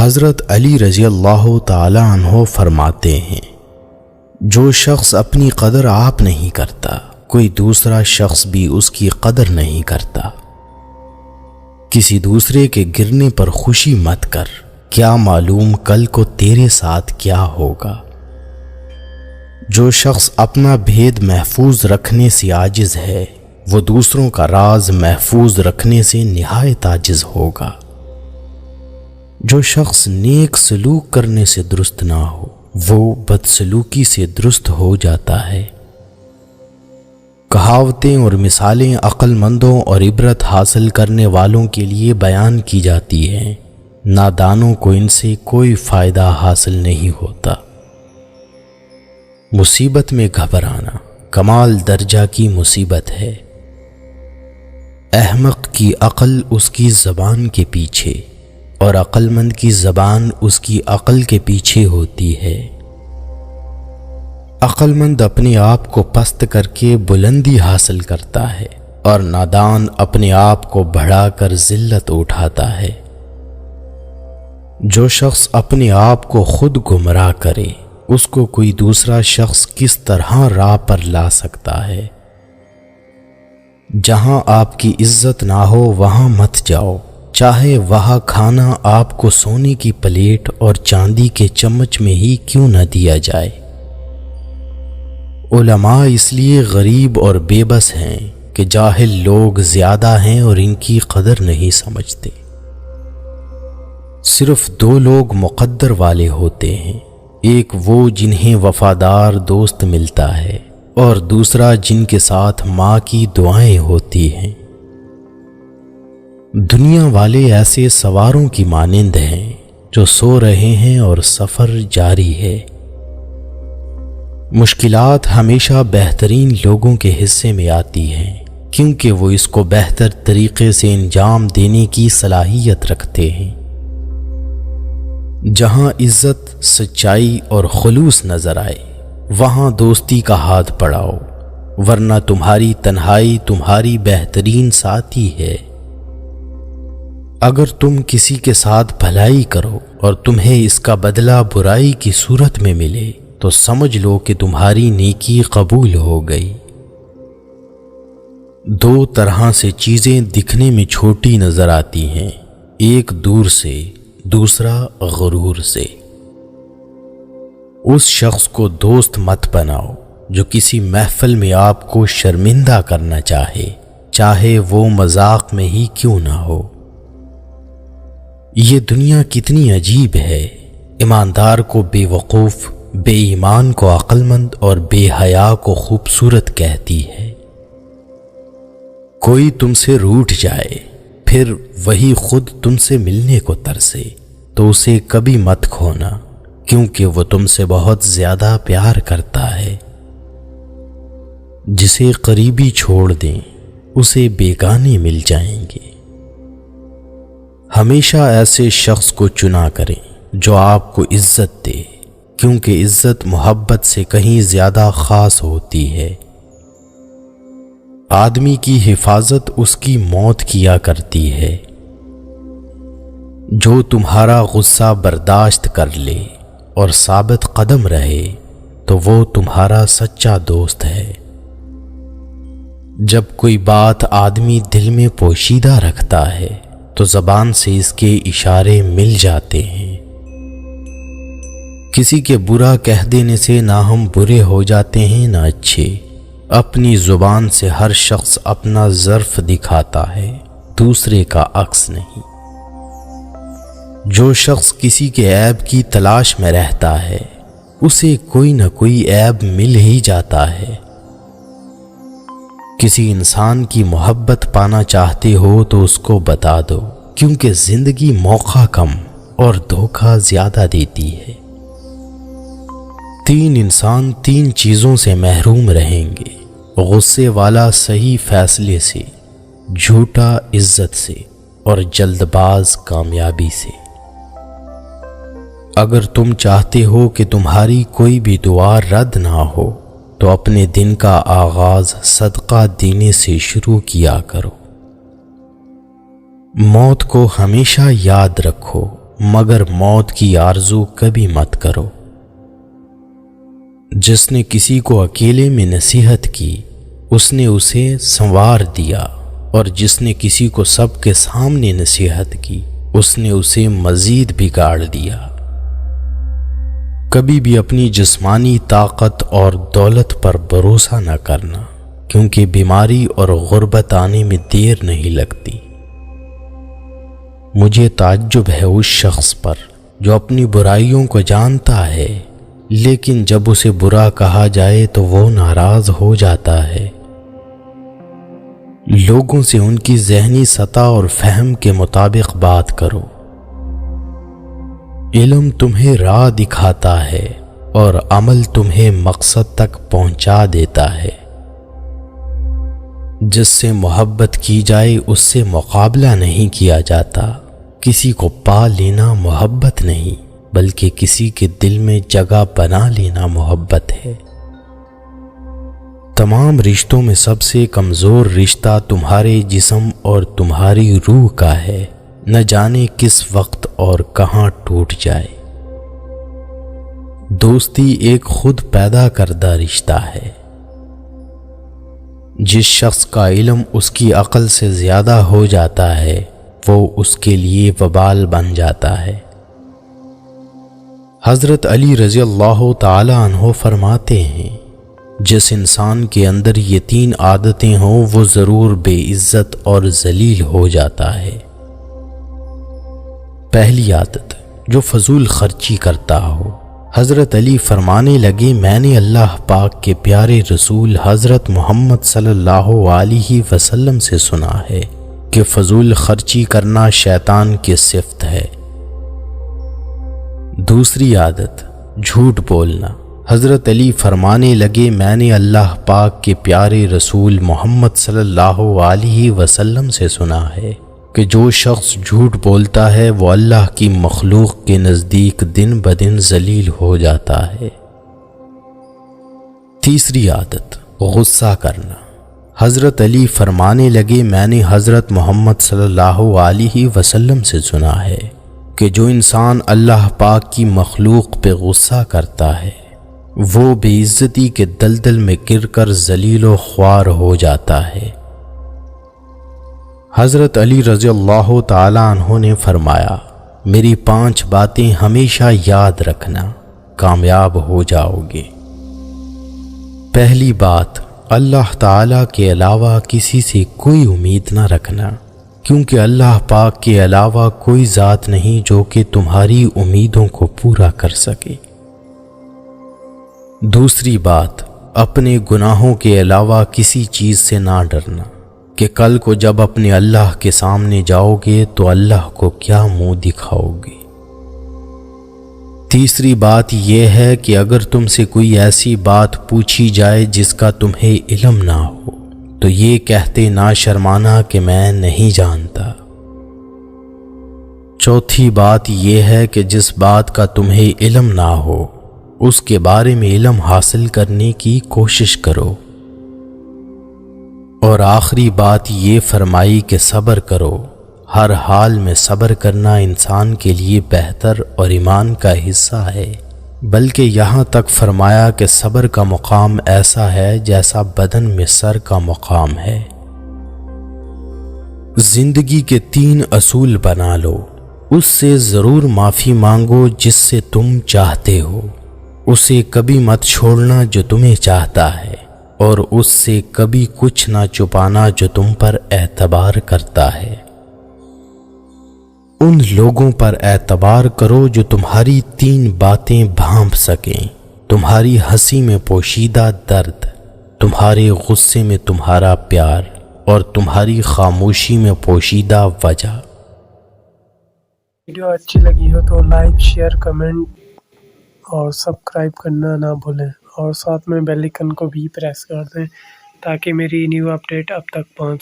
حضرت علی رضی اللہ تعالی عنہ فرماتے ہیں، جو شخص اپنی قدر آپ نہیں کرتا، کوئی دوسرا شخص بھی اس کی قدر نہیں کرتا۔ کسی دوسرے کے گرنے پر خوشی مت کر، کیا معلوم کل کو تیرے ساتھ کیا ہوگا۔ جو شخص اپنا بھید محفوظ رکھنے سے عاجز ہے، وہ دوسروں کا راز محفوظ رکھنے سے نہایت عاجز ہوگا۔ جو شخص نیک سلوک کرنے سے درست نہ ہو، وہ بدسلوکی سے درست ہو جاتا ہے۔ کہاوتیں اور مثالیں عقل مندوں اور عبرت حاصل کرنے والوں کے لیے بیان کی جاتی ہیں، نادانوں کو ان سے کوئی فائدہ حاصل نہیں ہوتا۔ مصیبت میں گھبرانا کمال درجہ کی مصیبت ہے۔ احمق کی عقل اس کی زبان کے پیچھے اور عقل مند کی زبان اس کی عقل کے پیچھے ہوتی ہے۔ عقل مند اپنے آپ کو پست کر کے بلندی حاصل کرتا ہے اور نادان اپنے آپ کو بڑھا کر ذلت اٹھاتا ہے۔ جو شخص اپنے آپ کو خود گمراہ کرے، اس کو کوئی دوسرا شخص کس طرح راہ پر لا سکتا ہے۔ جہاں آپ کی عزت نہ ہو وہاں مت جاؤ، چاہے وہاں کھانا آپ کو سونے کی پلیٹ اور چاندی کے چمچ میں ہی کیوں نہ دیا جائے۔ علماء اس لیے غریب اور بے بس ہیں کہ جاہل لوگ زیادہ ہیں اور ان کی قدر نہیں سمجھتے۔ صرف دو لوگ مقدر والے ہوتے ہیں، ایک وہ جنہیں وفادار دوست ملتا ہے اور دوسرا جن کے ساتھ ماں کی دعائیں ہوتی ہیں۔ دنیا والے ایسے سواروں کی مانند ہیں جو سو رہے ہیں اور سفر جاری ہے۔ مشکلات ہمیشہ بہترین لوگوں کے حصے میں آتی ہیں، کیونکہ وہ اس کو بہتر طریقے سے انجام دینے کی صلاحیت رکھتے ہیں۔ جہاں عزت، سچائی اور خلوص نظر آئے، وہاں دوستی کا ہاتھ بڑھاؤ، ورنہ تمہاری تنہائی تمہاری بہترین ساتھی ہے۔ اگر تم کسی کے ساتھ بھلائی کرو اور تمہیں اس کا بدلہ برائی کی صورت میں ملے، تو سمجھ لو کہ تمہاری نیکی قبول ہو گئی۔ دو طرح سے چیزیں دکھنے میں چھوٹی نظر آتی ہیں، ایک دور سے، دوسرا غرور سے۔ اس شخص کو دوست مت بناؤ جو کسی محفل میں آپ کو شرمندہ کرنا چاہے وہ مذاق میں ہی کیوں نہ ہو۔ یہ دنیا کتنی عجیب ہے، ایماندار کو بے وقوف، بے ایمان کو عقل مند اور بے حیا کو خوبصورت کہتی ہے۔ کوئی تم سے روٹھ جائے، پھر وہی خود تم سے ملنے کو ترسے، تو اسے کبھی مت کھونا، کیونکہ وہ تم سے بہت زیادہ پیار کرتا ہے۔ جسے قریبی چھوڑ دیں، اسے بیگانے مل جائیں گے۔ ہمیشہ ایسے شخص کو چنا کریں جو آپ کو عزت دے، کیونکہ عزت محبت سے کہیں زیادہ خاص ہوتی ہے۔ آدمی کی حفاظت اس کی موت کیا کرتی ہے۔ جو تمہارا غصہ برداشت کر لے اور ثابت قدم رہے، تو وہ تمہارا سچا دوست ہے۔ جب کوئی بات آدمی دل میں پوشیدہ رکھتا ہے، تو زبان سے اس کے اشارے مل جاتے ہیں۔ کسی کے برا کہہ دینے سے نہ ہم برے ہو جاتے ہیں نہ اچھے۔ اپنی زبان سے ہر شخص اپنا ظرف دکھاتا ہے، دوسرے کا عکس نہیں۔ جو شخص کسی کے عیب کی تلاش میں رہتا ہے، اسے کوئی نہ کوئی عیب مل ہی جاتا ہے۔ کسی انسان کی محبت پانا چاہتے ہو تو اس کو بتا دو، کیونکہ زندگی موقع کم اور دھوکہ زیادہ دیتی ہے۔ تین انسان تین چیزوں سے محروم رہیں گے: غصے والا صحیح فیصلے سے، جھوٹا عزت سے، اور جلد باز کامیابی سے۔ اگر تم چاہتے ہو کہ تمہاری کوئی بھی دعا رد نہ ہو، تو اپنے دن کا آغاز صدقہ دینے سے شروع کیا کرو۔ موت کو ہمیشہ یاد رکھو، مگر موت کی آرزو کبھی مت کرو۔ جس نے کسی کو اکیلے میں نصیحت کی اس نے اسے سنوار دیا، اور جس نے کسی کو سب کے سامنے نصیحت کی اس نے اسے مزید بگاڑ دیا۔ کبھی بھی اپنی جسمانی طاقت اور دولت پر بھروسہ نہ کرنا، کیونکہ بیماری اور غربت آنے میں دیر نہیں لگتی۔ مجھے تعجب ہے اس شخص پر جو اپنی برائیوں کو جانتا ہے لیکن جب اسے برا کہا جائے تو وہ ناراض ہو جاتا ہے۔ لوگوں سے ان کی ذہنی سطح اور فہم کے مطابق بات کرو۔ علم تمہیں راہ دکھاتا ہے اور عمل تمہیں مقصد تک پہنچا دیتا ہے۔ جس سے محبت کی جائے اس سے مقابلہ نہیں کیا جاتا۔ کسی کو پا لینا محبت نہیں بلکہ کسی کے دل میں جگہ بنا لینا محبت ہے۔ تمام رشتوں میں سب سے کمزور رشتہ تمہارے جسم اور تمہاری روح کا ہے، نہ جانے کس وقت اور کہاں ٹوٹ جائے۔ دوستی ایک خود پیدا کردہ رشتہ ہے۔ جس شخص کا علم اس کی عقل سے زیادہ ہو جاتا ہے وہ اس کے لیے وبال بن جاتا ہے۔ حضرت علی رضی اللہ تعالی عنہ فرماتے ہیں، جس انسان کے اندر یہ 3 عادتیں ہوں وہ ضرور بے عزت اور ذلیل ہو جاتا ہے۔ پہلی عادت، جو فضول خرچی کرتا ہو۔ حضرت علی فرمانے لگے، میں نے اللہ پاک کے پیارے رسول حضرت محمد صلی اللہ علیہ وسلم سے سنا ہے کہ فضول خرچی کرنا شیطان کی صفت ہے۔ دوسری عادت، جھوٹ بولنا۔ حضرت علی فرمانے لگے، میں نے اللہ پاک کے پیارے رسول محمد صلی اللہ علیہ وسلم سے سنا ہے کہ جو شخص جھوٹ بولتا ہے وہ اللہ کی مخلوق کے نزدیک دن بدن ذلیل ہو جاتا ہے۔ تیسری عادت، غصہ کرنا۔ حضرت علی فرمانے لگے، میں نے حضرت محمد صلی اللہ علیہ وسلم سے سنا ہے کہ جو انسان اللہ پاک کی مخلوق پہ غصہ کرتا ہے وہ بے عزتی کے دلدل میں گر کر ذلیل و خوار ہو جاتا ہے۔ حضرت علی رضی اللہ تعالی عنہ نے فرمایا، میری 5 باتیں ہمیشہ یاد رکھنا، کامیاب ہو جاؤ گے۔ پہلی بات، اللہ تعالیٰ کے علاوہ کسی سے کوئی امید نہ رکھنا، کیونکہ اللہ پاک کے علاوہ کوئی ذات نہیں جو کہ تمہاری امیدوں کو پورا کر سکے۔ دوسری بات، اپنے گناہوں کے علاوہ کسی چیز سے نہ ڈرنا کہ کل کو جب اپنے اللہ کے سامنے جاؤ گے تو اللہ کو کیا منہ دکھاؤ گے۔ تیسری بات یہ ہے کہ اگر تم سے کوئی ایسی بات پوچھی جائے جس کا تمہیں علم نہ ہو تو یہ کہتے نہ شرمانا کہ میں نہیں جانتا۔ چوتھی بات یہ ہے کہ جس بات کا تمہیں علم نہ ہو اس کے بارے میں علم حاصل کرنے کی کوشش کرو۔ اور آخری بات یہ فرمائی کہ صبر کرو، ہر حال میں صبر کرنا انسان کے لیے بہتر اور ایمان کا حصہ ہے، بلکہ یہاں تک فرمایا کہ صبر کا مقام ایسا ہے جیسا بدن میں سر کا مقام ہے۔ زندگی کے 3 اصول بنا لو، اس سے ضرور معافی مانگو جس سے تم چاہتے ہو، اسے کبھی مت چھوڑنا جو تمہیں چاہتا ہے، اور اس سے کبھی کچھ نہ چھپانا جو تم پر اعتبار کرتا ہے۔ ان لوگوں پر اعتبار کرو جو تمہاری 3 باتیں بھانپ سکیں، تمہاری ہنسی میں پوشیدہ درد، تمہارے غصے میں تمہارا پیار، اور تمہاری خاموشی میں پوشیدہ وجہ۔ ویڈیو اچھی لگی ہو تو لائک، شیئر، کمنٹ اور سبسکرائب کرنا نہ بھولیں، اور ساتھ میں بیل آئیکن کو بھی پریس کر دیں تاکہ میری نیو اپڈیٹ اب تک پہنچ